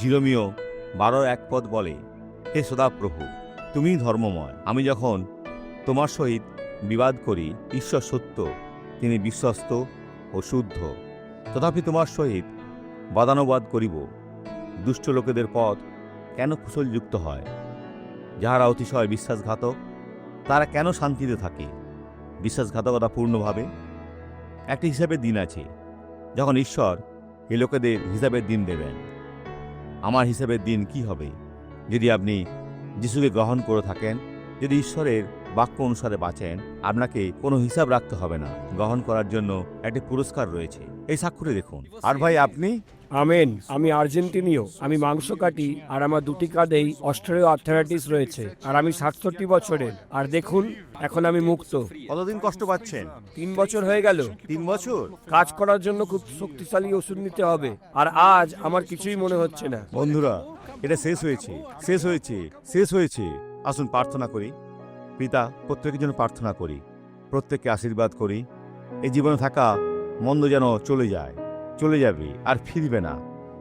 জিরোমিও 12:1 বলে, হে সদাপ্রভু, তুমিই ধর্মময়। আমি যখন তোমার সহিত বিবাদ করি, ঈশ্বর সত্য, তিনি বিশ্বস্ত ও শুদ্ধ। তথাপি তোমার সহিত বাদানুবাদ করিব। দুষ্ট লোকেদের পথ কেন কুশলযুক্ত হয়? যাহারা অতিশয় বিশ্বাসঘাতক, তারা কেন শান্তিতে থাকে? বিশ্বাসঘাতকতা পূর্ণভাবে একটি হিসাবের দিন আছে, যখন ঈশ্বর এই লোকেদের হিসাবের দিন দেবেন। আমার হিসাবের দিন কি হবে? যদি আপনি যিশুকে গ্রহণ করে থাকেন, যদি ঈশ্বরের বাক্য অনুসারে বাঁচেন, আপনাকে কোনো হিসাব রাখতে হবে না। গ্রহণ করার জন্য একটি পুরস্কার রয়েছে। এই স্বাক্ষরে দেখুন। আর ভাই আপনি? আমেন। আমি আর্জেন্টিনীয়। আমি মাংস কাটি আর আমার দুটি কাঁধেই অস্ট্রিও আর্থারাইটিস রয়েছে আর আমি 67 বছরের। আর দেখুন, এখন আমি মুক্ত। কতদিন কষ্ট পাচ্ছেন? 3 বছর হয়ে গেল। 3 বছর? কাজ করার জন্য খুব শক্তিশালী ওষুধ নিতে হবে আর আজ আমার কিছুই মনে হচ্ছে না। বন্ধুরা, এটা শেষ হয়েছে, শেষ হয়েছে, শেষ হয়েছে। আসুন প্রার্থনা করি। পিতা, প্রত্যেকের জন্য প্রার্থনা করি, প্রত্যেককে আশীর্বাদ করি। এই জীবনে থাকা মন্দ যেন চলে যায়, চলে যাবে আর ফিরবে না,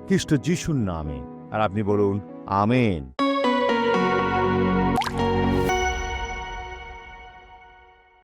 খ্রিস্ট যিশুর নামে। আর আপনি বলুন আমেন।